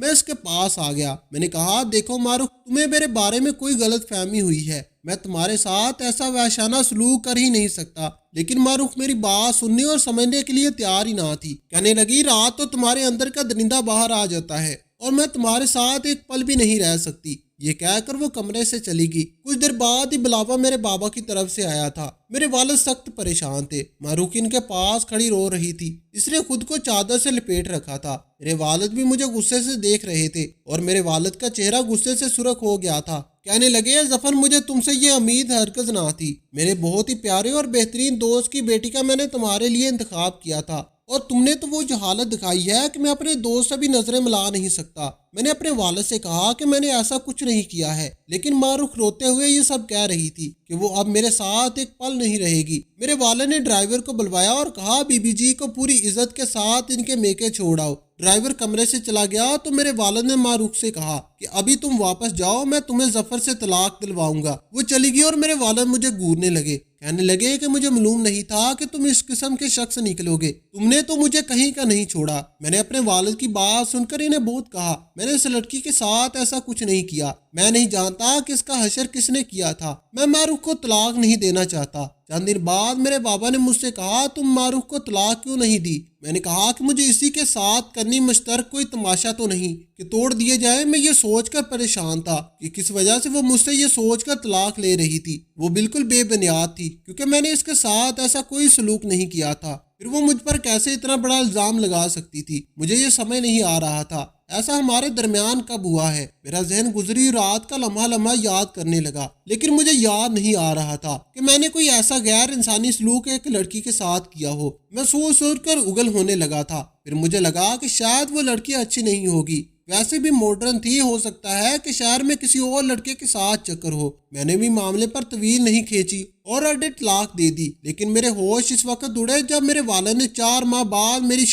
میں اس کے پاس آ گیا۔ میں نے کہا دیکھو معروف، تمہیں میرے بارے میں کوئی غلط فہمی ہوئی ہے، میں تمہارے ساتھ ایسا وحشانہ سلوک کر ہی نہیں سکتا۔ لیکن معروف میری بات سننے اور سمجھنے کے لیے تیار ہی نہ تھی۔ کہنے لگی رات تو تمہارے اندر کا درندہ باہر آ جاتا ہے اور میں تمہارے ساتھ ایک پل بھی نہیں رہ سکتی۔ یہ کہہ کر وہ کمرے سے چلی گئی۔ کچھ دیر بعد ہی بلاوا میرے بابا کی طرف سے آیا تھا۔ میرے والد سخت پریشان تھے۔ ماروق ان کے پاس کھڑی رو رہی تھی، اس نے خود کو چادر سے لپیٹ رکھا تھا۔ میرے والد بھی مجھے غصے سے دیکھ رہے تھے اور میرے والد کا چہرہ غصے سے سرخ ہو گیا تھا۔ کہنے لگے ظفر، مجھے تم سے یہ امید ہرگز نہ تھی۔ میرے بہت ہی پیارے اور بہترین دوست کی بیٹی کا میں نے تمہارے لیے انتخاب کیا تھا اور تم نے تو وہ جہالت دکھائی ہے کہ میں اپنے دوست سے بھی نظریں ملا نہیں سکتا۔ میں نے اپنے والد سے کہا کہ میں نے ایسا کچھ نہیں کیا ہے، لیکن معروف روتے ہوئے یہ سب کہہ رہی تھی کہ وہ اب میرے ساتھ ایک پل نہیں رہے گی۔ میرے والد نے ڈرائیور کو بلوایا اور کہا بی بی جی کو پوری عزت کے ساتھ ان کے میکے چھوڑ آؤ۔ ڈرائیور کمرے سے چلا گیا تو میرے والد نے معروف سے کہا کہ ابھی تم واپس جاؤ، میں تمہیں ظفر سے طلاق دلواؤں گا۔ وہ چلی گئی اور میرے والد مجھے گورنے لگے، کہنے لگے کہ مجھے معلوم نہیں تھا کہ تم اس قسم کے شخص نکلو گے، تم نے تو مجھے کہیں کا نہیں چھوڑا۔ میں نے اپنے والد کی بات سن کر انہیں بہت کہا، میں نے اس لڑکی کے ساتھ ایسا کچھ نہیں کیا، میں نہیں جانتا کہ اس کا حشر کس نے کیا تھا، میں معروف کو طلاق نہیں دینا چاہتا۔ چند دن بعد میرے بابا نے مجھ سے کہا تم معروف کو طلاق کیوں نہیں دی؟ میں نے کہا کہ مجھے اسی کے ساتھ کرنی مشترک کوئی تماشا تو نہیں کہ توڑ دیے جائے۔ میں یہ سوچ کر پریشان تھا کہ کس وجہ سے وہ مجھ سے یہ سوچ کر طلاق لے رہی تھی۔ وہ بالکل بے بنیاد تھی کیونکہ میں نے اس کے ساتھ ایسا کوئی سلوک نہیں کیا تھا۔ پھر وہ مجھ پر کیسے اتنا بڑا الزام لگا سکتی تھی؟ مجھے یہ سمجھ نہیں آ رہا تھا ایسا ہمارے درمیان کب ہوا ہے۔ میرا ذہن گزری رات کا لمحہ لمحہ یاد کرنے لگا، لیکن مجھے یاد نہیں آ رہا تھا کہ میں نے کوئی ایسا غیر انسانی سلوک ایک لڑکی کے ساتھ کیا ہو۔ میں سوچ سوچ کر اگل ہونے لگا تھا۔ پھر مجھے لگا کہ شاید وہ لڑکی اچھی نہیں ہوگی، ویسے بھی ماڈرن تھی، ہو سکتا ہے کہ شہر میں کسی اور لڑکے کے ساتھ چکر ہو۔ میں نے بھی معاملے پر طویل نہیں کھینچی اور اڈے طلاق دے دی۔ لیکن میرے ہوش اس وقت اڑے جب میرے والد نے 4 ماہ بعد میری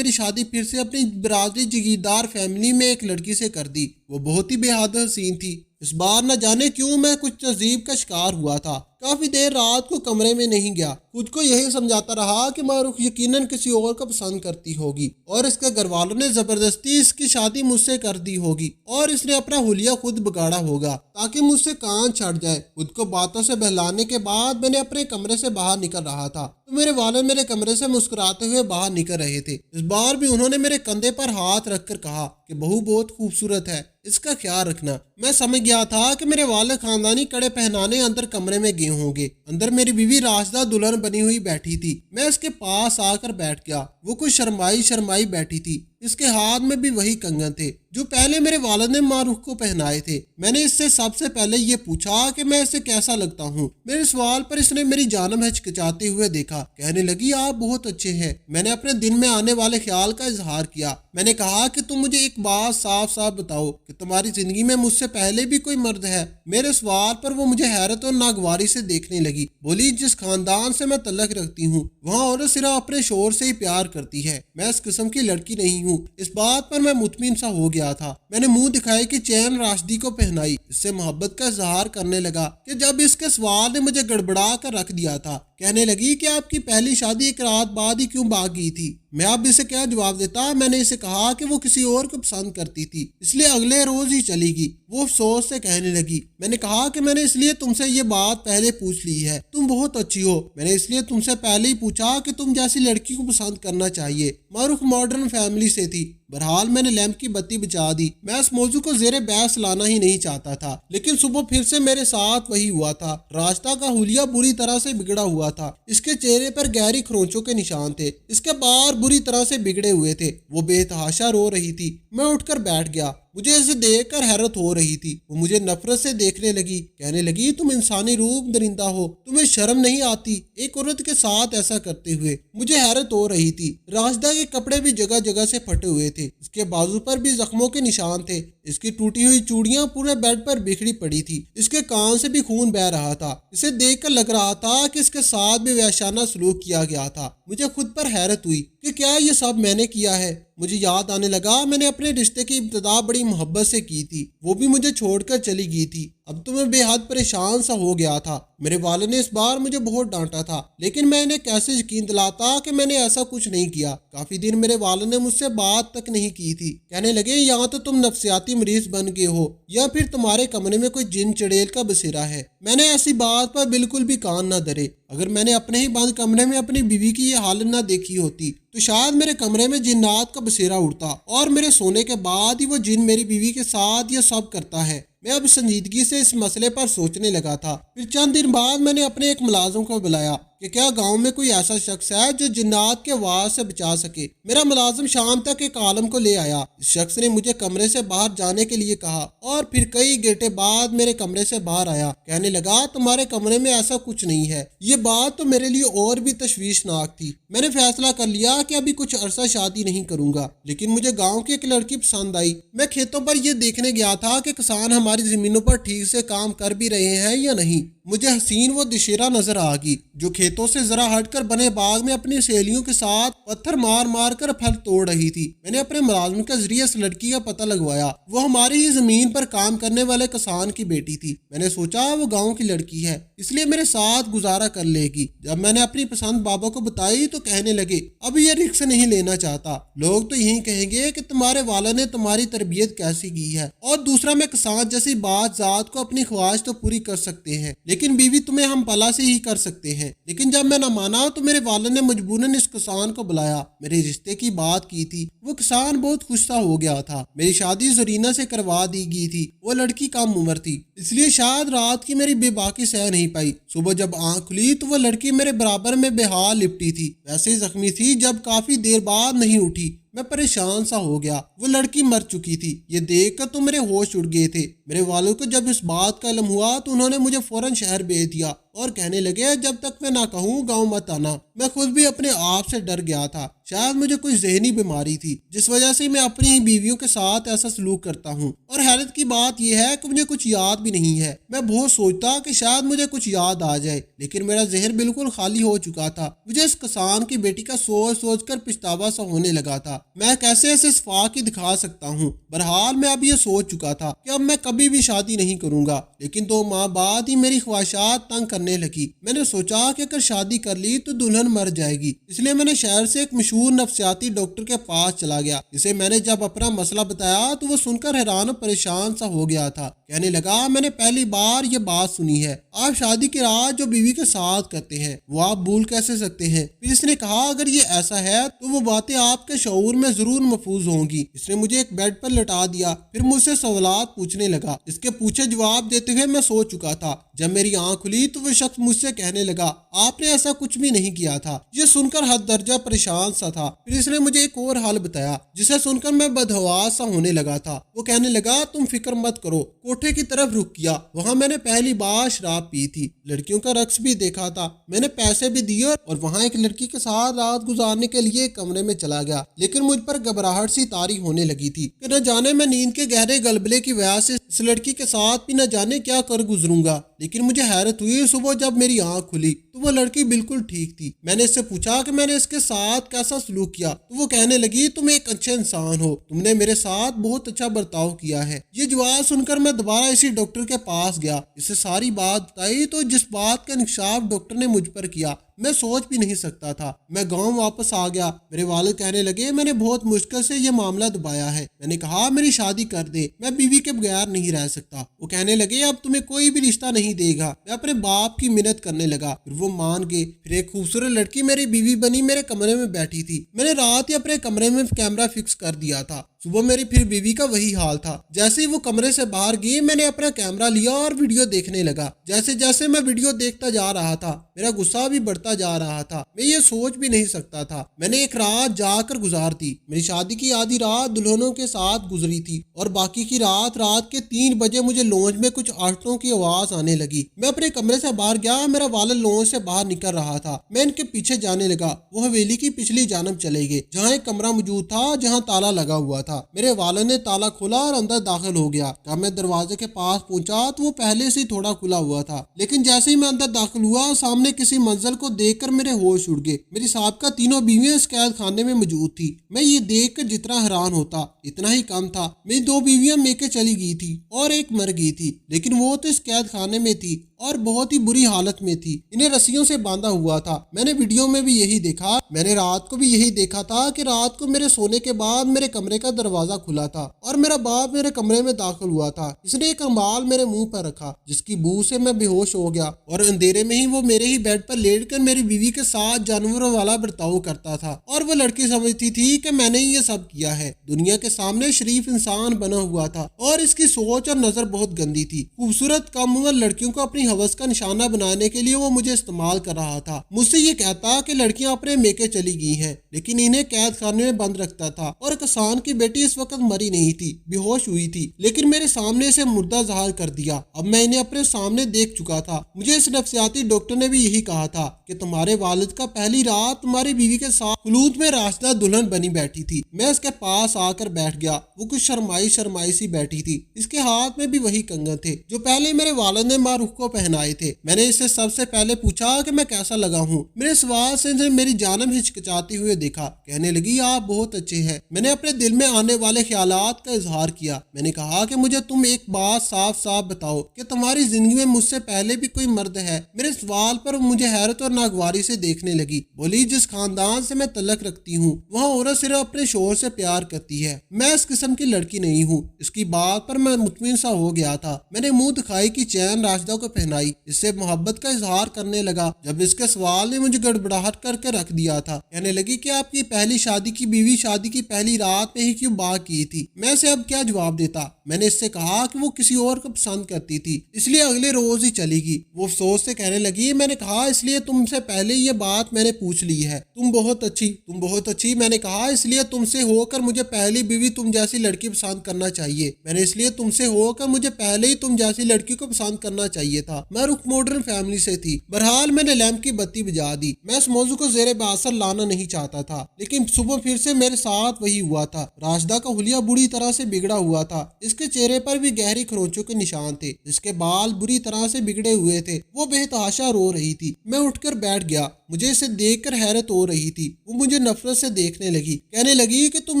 شادی پھر سے اپنی برادری جگیردار فیملی میں ایک لڑکی سے کر دی۔ وہ بہت ہی بے حد حسین تھی۔ اس بار نہ جانے کیوں میں کچھ تہذیب کا شکار ہوا تھا۔ کافی دیر رات کو کمرے میں نہیں گیا، خود کو یہی سمجھاتا رہا کہ معروف یقیناً کسی اور کو پسند کرتی ہوگی اور اس کے گھر والوں نے زبردستی اس کی شادی مجھ سے کر دی ہوگی اور اس نے اپنا حلیہ خود بگاڑا ہوگا تاکہ مجھ سے کان چھٹ جائے۔ خود کو باتوں سے بہلانے کے بعد میں نے اپنے کمرے سے باہر نکل رہا تھا تو میرے والد میرے کمرے سے مسکراتے ہوئے باہر نکل رہے تھے۔ اس بار بھی انہوں نے میرے کندھے پر ہاتھ رکھ کر کہا کہ بہو بہت خوبصورت ہے، اس کا خیال رکھنا۔ میں سمجھ گیا تھا کہ میرے والد خاندانی کڑے پہنانے اندر کمرے میں گئے ہوں گے۔ اندر میری بیوی راشدہ دلہن بنی ہوئی بیٹھی تھی۔ میں اس کے پاس آ کر بیٹھ گیا۔ وہ کچھ شرمائی بیٹھی تھی۔ اس کے ہاتھ میں بھی وہی کنگن تھے جو پہلے میرے والد نے معروف کو پہنائے تھے۔ میں نے اس سے سب سے پہلے یہ پوچھا کہ میں اسے کیسا لگتا ہوں۔ میرے سوال پر اس نے میری جانب ہچکچاتے ہوئے دیکھا، کہنے لگی آپ بہت اچھے ہیں۔ میں نے اپنے دل میں آنے والے خیال کا اظہار کیا۔ میں نے کہا کہ تم مجھے ایک بات صاف صاف بتاؤ کہ تمہاری زندگی میں مجھ سے پہلے بھی کوئی مرد ہے؟ میرے سوال پر وہ مجھے حیرت اور ناگواری سے دیکھنے لگی۔ بولی جس خاندان سے میں تعلق رکھتی ہوں وہاں عورت صرف اپنے شوہر سے ہی پیار کرتی ہے، میں اس قسم کی لڑکی نہیں ہوں۔ اس بات پر میں مطمئن سا ہو گیا تھا۔ میں نے منہ دکھائے کہ چین راشدی کو پہنائی، اس سے محبت کا اظہار کرنے لگا کہ جب اس کے سوال نے مجھے گڑبڑا کر رکھ دیا تھا۔ کہنے لگی کہ آپ کی پہلی شادی ایک رات بعد ہی کیوں بھاگ گئی تھی؟ میں اب اسے کیا جواب دیتا؟ میں نے اسے کہا کہ وہ کسی اور کو پسند کرتی تھی، اس لیے اگلے روز ہی چلی گئی۔ وہ افسوس سے کہنے لگی، میں نے کہا کہ میں نے اس لیے تم سے یہ بات پہلے پوچھ لی ہے، تم بہت اچھی ہو، میں نے اس لیے تم سے پہلے ہی پوچھا کہ تم جیسی لڑکی کو پسند کرنا چاہیے۔ معروف ماڈرن فیملی سے تھی۔ بہرحال میں نے لیمپ کی بتی بجھا دی۔ میں اس موضوع کو زیر بحث لانا ہی نہیں چاہتا تھا، لیکن صبح پھر سے میرے ساتھ وہی ہوا تھا۔ راستہ کا حلیہ بری طرح سے بگڑا ہوا تھا۔ اس کے چہرے پر گہری کھروچوں کے نشان تھے، اس کے بال بری طرح سے بگڑے ہوئے تھے۔ وہ بے تحاشا رو رہی تھی۔ میں اٹھ کر بیٹھ گیا۔ مجھے اسے دیکھ کر حیرت ہو رہی تھی۔ وہ مجھے نفرت سے دیکھنے لگی، کہنے لگی تم انسانی روپ درندہ ہو، تمہیں شرم نہیں آتی ایک عورت کے ساتھ ایسا کرتے ہوئے؟ مجھے حیرت ہو رہی تھی۔ راشدہ کے کپڑے بھی جگہ جگہ سے پھٹے ہوئے تھے، اس کے بازو پر بھی زخموں کے نشان تھے، اس کی ٹوٹی ہوئی چوڑیاں پورے بیڈ پر بکھری پڑی تھی، اس کے کان سے بھی خون بہہ رہا تھا۔ اسے دیکھ کر لگ رہا تھا کہ اس کے ساتھ بھی وحشانہ سلوک کیا گیا تھا۔ مجھے خود پر حیرت ہوئی کہ کیا یہ سب میں نے کیا ہے؟ مجھے یاد آنے لگا میں نے اپنے رشتے کی ابتدا بڑی محبت سے کی تھی، وہ بھی مجھے چھوڑ کر چلی گئی تھی۔ اب تو میں بے حد پریشان سا ہو گیا تھا۔ میرے والد نے اس بار مجھے بہت ڈانٹا تھا، لیکن میں انہیں کیسے یقین دلاتا کہ میں نے ایسا کچھ نہیں کیا۔ کافی دن میرے والد نے مجھ سے بات تک نہیں کی تھی۔ کہنے لگے یا تو تم نفسیاتی مریض بن گئے ہو یا پھر تمہارے کمرے میں کوئی جن چڑیل کا بسیرا ہے۔ میں نے ایسی بات پر بالکل بھی کان نہ دھرے۔ اگر میں نے اپنے ہی بند کمرے میں اپنی بیوی کی یہ حالت نہ دیکھی ہوتی تو شاید میرے کمرے میں جنات کا بسیرا اڑتا اور میرے سونے کے بعد ہی وہ جن میری بیوی کے ساتھ یہ سب کرتا ہے۔ میں اب سنجیدگی سے اس مسئلے پر سوچنے لگا تھا۔ پھر چند دن بعد میں نے اپنے ایک ملازم کو بلایا کہ کیا گاؤں میں کوئی ایسا شخص ہے جو جنات کے وار سے بچا سکے۔ میرا ملازم شام تک ایک عالم کو لے آیا۔ اس شخص نے مجھے کمرے سے باہر جانے کے لیے کہا اور پھر کئی گھنٹے بعد میرے کمرے سے باہر آیا۔ کہنے لگا تمہارے کمرے میں ایسا کچھ نہیں ہے۔ یہ بات تو میرے لیے اور بھی تشویشناک تھی۔ میں نے فیصلہ کر لیا کہ ابھی کچھ عرصہ شادی نہیں کروں گا، لیکن مجھے گاؤں کی ایک لڑکی پسند آئی۔ میں کھیتوں پر یہ دیکھنے گیا تھا کہ کسان ہماری زمینوں پر ٹھیک سے کام کر بھی رہے ہیں یا نہیں۔ مجھے حسین وہ دشیرہ نظر آ گئی جو کھیتوں سے ذرا ہٹ کر بنے باغ میں اپنی سہیلیوں کے ساتھ پتھر مار مار کر پھل توڑ رہی تھی۔ میں نے اپنے ملازم کے ذریعے اس لڑکی کا پتہ لگوایا۔ وہ ہماری ہی زمین پر کام کرنے والے کسان کی بیٹی تھی۔ میں نے سوچا وہ گاؤں کی لڑکی ہے، اس لیے میرے ساتھ گزارا کر لے گی۔ جب میں نے اپنی پسند بابا کو بتائی تو کہنے لگے اب یہ رکس نہیں لینا چاہتا۔ لوگ تو یہی کہیں گے کہ تمہارے والد نے تمہاری تربیت کیسی کی ہے، اور دوسرا میں کسان جیسی بات ذات کو اپنی خواہش تو پوری کر سکتے ہیں، لیکن بیوی تمہیں ہم پلا سے ہی کر سکتے ہیں۔ لیکن جب میں نہ مانا تو میرے والد نے مجبوراً اس کسان کو بلایا، میرے رشتے کی بات کی تھی۔ وہ کسان بہت خوش سا ہو گیا تھا۔ میری شادی زرینہ سے کروا دی گئی تھی۔ وہ لڑکی کم عمر تھی، اس لیے شاید رات کی میری بے باکی سہ نہیں پائی۔ صبح جب آنکھ کھلی تو وہ لڑکی میرے برابر میں بے حال لپٹی تھی، ویسے ہی زخمی تھی جب کافی دیر بعد نہیں اٹھی۔ میں پریشان سا ہو گیا۔ وہ لڑکی مر چکی تھی۔ یہ دیکھ کر تو میرے ہوش اڑ گئے تھے۔ میرے والد کو جب اس بات کا علم ہوا تو انہوں نے مجھے فوراً شہر بھیج دیا اور کہنے لگے جب تک میں نہ کہوں گاؤں مت آنا۔ میں خود بھی اپنے آپ سے ڈر گیا تھا۔ شاید مجھے کوئی ذہنی بیماری تھی جس وجہ سے میں اپنی ہی بیویوں کے ساتھ ایسا سلوک کرتا ہوں، اور حیرت کی بات یہ ہے کہ مجھے کچھ یاد بھی نہیں ہے۔ میں بہت سوچتا کہ شاید مجھے کچھ یاد آ جائے، لیکن میرا ذہن بالکل خالی ہو چکا تھا۔ مجھے اس کسان کی بیٹی کا سوچ سوچ کر پچھتاوا سا ہونے لگا تھا۔ میں کیسے اسے صفاقی دکھا سکتا ہوں؟ بہرحال میں اب یہ سوچ چکا تھا کہ اب میں کبھی بھی شادی نہیں کروں گا، لیکن 2 ماہ بعد ہی میری خواہشات تنگ کرنے لگی۔ میں نے سوچا کہ اگر شادی کر لی تو دلہن مر جائے گی، اس لیے میں نے شہر سے ایک مشہور نفسیاتی ڈاکٹر کے پاس چلا گیا، جسے میں نے جب اپنا مسئلہ بتایا تو وہ سن کر حیران و پریشان سا ہو گیا تھا۔ کہنے لگا میں نے پہلی بار یہ بات سنی ہے، آپ شادی کی رات جو بیوی کے ساتھ کرتے ہیں وہ آپ بھول کیسے سکتے ہیں؟ پھر اس نے کہا اگر یہ ایسا ہے تو وہ باتیں آپ کے شعور میں ضرور محفوظ ہوں گی۔ اس نے مجھے ایک بیڈ پر لٹا دیا، پھر مجھ سے سوالات پوچھنے لگا۔ اس کے پوچھے جواب دیتے ہوئے میں سو چکا تھا۔ جب میری آنکھ کھلی تو وہ شخص مجھ سے کہنے لگا آپ نے ایسا کچھ بھی نہیں کیا تھا۔ یہ سن کر حد درجہ پریشان سا تھا۔ پھر اس نے مجھے ایک اور حل بتایا جسے سن کر میں بدحواس سا ہونے لگا تھا۔ وہ کہنے لگا تم فکر مت کرو، کوٹھے کی طرف رخ کیا، وہاں میں نے پہلی بار شراب پی تھی، لڑکیوں کا رقص بھی دیکھا تھا، میں نے پیسے بھی دیے اور وہاں ایک لڑکی کے ساتھ رات گزارنے کے لیے کمرے میں چلا گیا، لیکن مجھ پر گھبراہٹ سی طاری ہونے لگی تھی کہ نہ جانے میں نیند کے گہرے گلبلے کی وجہ سے اس لڑکی کے ساتھ بھی نہ جانے کیا کر گزروں گا۔ لیکن مجھے حیرت ہوئی، صبح جب میری آنکھ کھلی تو وہ لڑکی بالکل ٹھیک تھی۔ میں نے اس سے پوچھا کہ میں نے اس کے ساتھ کیسا سلوک کیا تو وہ کہنے لگی تم ایک اچھے انسان ہو، تم نے میرے ساتھ بہت اچھا برتاؤ کیا ہے۔ یہ جواب سن کر میں دوبارہ اسی ڈاکٹر کے پاس گیا، اسے ساری بات بتائی تو جس بات کا انکشاف ڈاکٹر نے مجھ پر کیا میں سوچ بھی نہیں سکتا تھا۔ میں گاؤں واپس آ گیا۔ میرے والد کہنے لگے میں نے بہت مشکل سے یہ معاملہ دبایا ہے۔ میں نے کہا میری شادی کر دے، میں بیوی کے بغیر نہیں رہ سکتا۔ وہ کہنے لگے اب تمہیں کوئی بھی رشتہ نہیں دے گا۔ میں اپنے باپ کی منت کرنے لگا، پھر وہ مان گئے۔ پھر ایک خوبصورت لڑکی میری بیوی بنی میرے کمرے میں بیٹھی تھی۔ میں نے رات ہی اپنے کمرے میں کیمرہ فکس کر دیا تھا۔ صبح میری پھر بیوی کا وہی حال تھا۔ جیسے ہی وہ کمرے سے باہر گئی میں نے اپنا کیمرہ لیا اور ویڈیو دیکھنے لگا۔ جیسے جیسے میں ویڈیو دیکھتا جا رہا تھا میرا غصہ بھی بڑھتا جا رہا تھا۔ میں یہ سوچ بھی نہیں سکتا تھا۔ میں نے ایک رات جا کر گزار دی۔ میری شادی کی آدھی رات دلہنوں کے ساتھ گزری تھی اور باقی کی رات کے 3 بجے مجھے لونج میں کچھ آٹوں کی آواز آنے لگی۔ میں اپنے کمرے سے باہر گیا، میرا والد لونج سے باہر نکل رہا تھا۔ میں ان کے پیچھے جانے لگا۔ وہ حویلی کی پچھلی جانب چلے گئے جہاں ایک کمرہ موجود تھا جہاں تالا لگا ہوا تھا۔ تھا۔ میرے والد نے تالا کھولا اور اندر داخل ہو گیا۔ جب میں دروازے کے پاس پہنچا تو وہ پہلے سے تھوڑا کھلا ہوا تھا، لیکن جیسے ہی میں اندر داخل ہوا سامنے کسی منزل کو دیکھ کر میرے ہوش اڑ گئے۔ میری سابقہ تینوں بیویاں اس قید خانے میں موجود تھی۔ میں یہ دیکھ کر جتنا حیران ہوتا اتنا ہی کم تھا۔ میری 2 بیویاں میکے چلی گئی تھی اور ایک مر گئی تھی، لیکن وہ تو اس قید خانے میں تھی اور بہت ہی بری حالت میں تھی۔ انہیں رسیوں سے باندھا ہوا تھا۔ میں نے ویڈیو میں بھی یہی دیکھا۔ میں نے رات کو بھی یہی دیکھا تھا کہ رات کو میرے سونے کے بعد میرے کمرے کا دروازہ کھلا تھا اور میرا باپ میرے کمرے میں داخل ہوا تھا۔ اس نے ایک رومال میرے منہ پر رکھا جس کی بو سے میں بے ہوش ہو گیا، اور اندھیرے میں ہی وہ میرے ہی بیڈ پر لیٹ کر میری بیوی کے ساتھ جانوروں والا برتاؤ کرتا تھا، اور وہ لڑکی سمجھتی تھی کہ میں نے ہی یہ سب کیا ہے۔ دنیا کے سامنے شریف انسان بنا ہوا تھا اور اس کی سوچ اور نظر بہت گندی تھی۔ خوبصورت کم عمر لڑکیوں کو اپنی ہوس کا نشانہ بنانے کے لیے وہ مجھے استعمال کر رہا تھا۔ مجھ سے یہ کہتا کہ لڑکیاں اپنے میکے چلی گئی ہیں، لیکن انہیں قید خانے میں بند رکھتا تھا، اور کسان کی بیٹی اس وقت مری نہیں تھی، بے ہوش ہوئی تھی، لیکن میرے سامنے اسے مردہ ظاہر کر دیا۔ اب میں انہیں اپنے سامنے دیکھ چکا تھا۔ مجھے اس نفسیاتی ڈاکٹر نے بھی یہی کہا تھا کہ تمہارے والد کا پہلی رات تمہاری بیوی کے ساتھ خلوت میں راشدہ دلہن بنی بیٹھی تھی۔ میں اس کے پاس آ کر بیٹھ گیا۔ وہ کچھ شرمائی سی بیٹھی تھی۔ اس کے ہاتھ میں بھی وہی کنگن تھے جو پہلے میرے والد نے ماں رخ کو پہنائے تھے۔ میں نے اس سے سب سے پہلے پوچھا کہ میں کیسا لگا ہوں۔ میرے سوال سے میری جانب ہچکچاتے ہوئے دیکھا۔ کہنے لگی آپ بہت اچھے ہیں۔ میں نے اپنے دل میں آنے والے خیالات کا اظہار کیا۔ میں نے کہا کہ مجھے تم ایک بات صاف صاف بتاؤ کہ تمہاری زندگی میں مجھ سے پہلے بھی کوئی مرد ہے؟ میرے سوال پر مجھے حیرت اور ناگواری سے دیکھنے لگی۔ بولی جس خاندان سے میں تعلق رکھتی ہوں وہاں عورت صرف اپنے شوہر سے پیار کرتی ہے۔ میں اس قسم کی لڑکی نہیں ہوں۔ اس کی بات پر میں مطمئن سا ہو گیا تھا۔ میں نے منہ دکھائی کی چین راشدہ کو پہنائی، اس سے محبت کا اظہار کرنے لگا جب اس کے سوال نے مجھے گڑبڑاہٹ کر کے رکھ دیا تھا۔ کہنے لگی کہ آپ کی پہلی شادی کی بیوی شادی کی پہلی رات میں ہی کیوں باغ کی تھی؟ میں اسے اب کیا جواب دیتا؟ میں نے اس سے کہا کہ وہ کسی اور کو پسند کرتی تھی، اس لیے اگلے روز ہی چلی گئی۔ وہ افسوس سے کہنے لگی میں نے کہا اس لیے تم سے پہلے یہ بات میں نے پوچھ لی ہے۔ تم بہت اچھی میں نے کہا اس لیے تم سے ہو کر مجھے پہلی بیوی تم جیسی لڑکی پسند کرنا چاہیے۔ میں نے اس لیے تم سے ہو کر مجھے پہلے ہی تم جیسی لڑکی کو پسند کرنا چاہیے تھا۔ میں رخ ماڈرن فیملی سے تھی۔ بہرحال میں نے لیمپ کی بتی بجھا دی۔ میں اس موضوع کو زیر بحث لانا نہیں چاہتا تھا، لیکن صبح پھر سے میرے ساتھ وہی ہوا تھا۔ راشدہ کا حلیہ بری طرح سے بگڑا ہوا تھا۔ اس کے چہرے پر بھی گہری کھروچوں کے نشان تھے، اس کے بال بری طرح سے بگڑے ہوئے تھے۔ وہ بے تحاشا رو رہی تھی۔ میں اٹھ کر بیٹھ گیا۔ مجھے اسے دیکھ کر حیرت ہو رہی تھی۔ وہ مجھے نفرت سے دیکھنے لگی، کہنے لگی کہ تم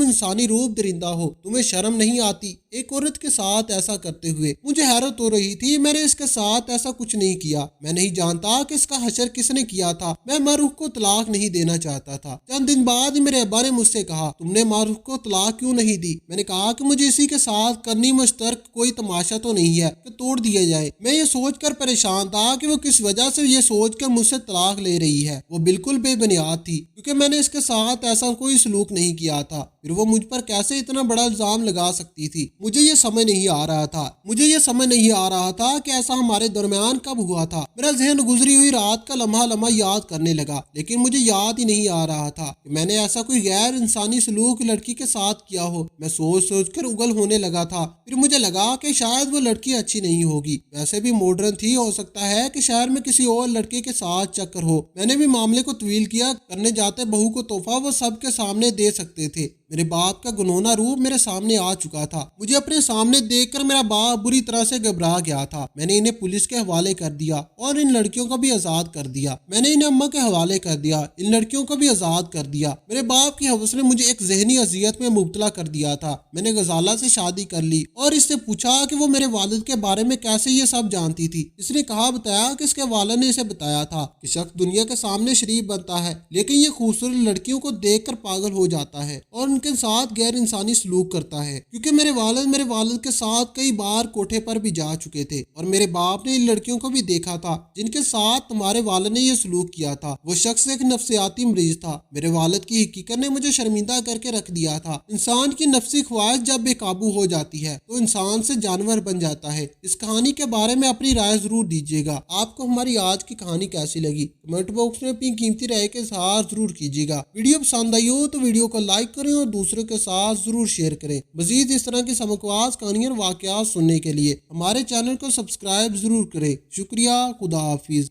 انسانی روپ درندہ ہو، تمہیں شرم نہیں آتی ایک عورت کے ساتھ ایسا کرتے ہوئے؟ مجھے حیرت ہو رہی تھی۔ میں نے اس کے ساتھ ایسا کچھ نہیں کیا۔ میں نہیں جانتا کہ اس کا حشر کس نے کیا تھا۔ میں معروف کو طلاق نہیں دینا چاہتا تھا۔ چند دن بعد میرے ابا نے مجھ سے کہا تم نے معروف کو طلاق کیوں نہیں دی؟ میں نے کہا کہ مجھے اسی کے ساتھ کرنی مشترک کوئی تماشا تو نہیں ہے کہ توڑ دیا جائے۔ میں یہ سوچ کر پریشان تھا کہ وہ کس وجہ سے یہ سوچ کر مجھ سے طلاق لے رہی ہے۔ وہ بالکل بے بنیاد تھی کیونکہ میں نے اس کے ساتھ ایسا کوئی سلوک نہیں کیا تھا۔ پھر وہ مجھ پر کیسے اتنا بڑا الزام لگا سکتی تھی؟ مجھے یہ سمجھ نہیں آ رہا تھا کہ ایسا ہمارے درمیان کب ہوا تھا۔ میرا ذہن گزری ہوئی رات کا لمحہ یاد کرنے لگا، لیکن مجھے یاد ہی نہیں آ رہا تھا کہ میں نے ایسا کوئی غیر انسانی سلوک لڑکی کے ساتھ کیا ہو۔ میں سوچ کر اگل ہونے لگا تھا۔ پھر مجھے لگا کہ شاید وہ لڑکی اچھی نہیں ہوگی، ویسے بھی ماڈرن تھی، ہو سکتا ہے کہ شہر میں کسی اور لڑکے کے ساتھ چکر ہو۔ میں نے بھی معاملے کو طویل کیا۔ کرنے جاتے بہو کو تحفہ وہ سب کے سامنے دے سکتے تھے۔ میرے باپ کا گنونا روپ میرے سامنے آ چکا تھا۔ مجھے اپنے سامنے دیکھ کر میرا باپ بری طرح سے گھبرا گیا تھا۔ میں نے انہیں پولیس کے حوالے کر دیا اور ان لڑکیوں کو بھی آزاد کر دیا۔ میں نے انہیں اماں کے حوالے کر دیا، ان لڑکیوں کو بھی آزاد کر دیا۔ میرے باپ کی حوث نے مجھے ایک ذہنی اذیت میں مبتلا کر دیا تھا۔ میں نے غزالہ سے شادی کر لی اور اس سے پوچھا کہ وہ میرے والد کے بارے میں کیسے یہ سب جانتی تھی۔ اس نے بتایا کہ اس کے والد نے اسے بتایا تھا کہ شخص دنیا کے سامنے شریف بنتا ہے، لیکن یہ خوبصورت لڑکیوں کو دیکھ کر پاگل ہو جاتا ہے اور ان کے ساتھ غیر انسانی سلوک کرتا ہے، کیونکہ میرے والد کے ساتھ کئی بار کوٹھے پر بھی جا چکے تھے اور میرے باپ نے ان لڑکیوں کو بھی دیکھا تھا جن کے ساتھ تمہارے والد نے یہ سلوک کیا تھا۔ وہ شخص ایک نفسیاتی مریض تھا۔ میرے والد کی حقیقت نے مجھے شرمندہ کر کے رکھ دیا تھا۔ انسان کی نفسی خواہش جب بے قابو ہو جاتی ہے تو انسان سے جانور بن جاتا ہے۔ اس کہانی کے بارے میں اپنی رائے ضرور دیجیے گا۔ آپ کو ہماری آج کی کہانی کیسی لگی؟ کمنٹ باکس میں اپنی قیمتی رائے کے اظہار ضرور کیجیے گا۔ ویڈیو پسند آئی ہو تو ویڈیو کو لائک کریں اور دوسروں کے ساتھ ضرور شیئر کریں۔ مزید اس طرح کی سمکواز کہانیاں اور واقعات سننے کے لیے ہمارے چینل کو سبسکرائب ضرور کریں۔ شکریہ۔ خدا حافظ۔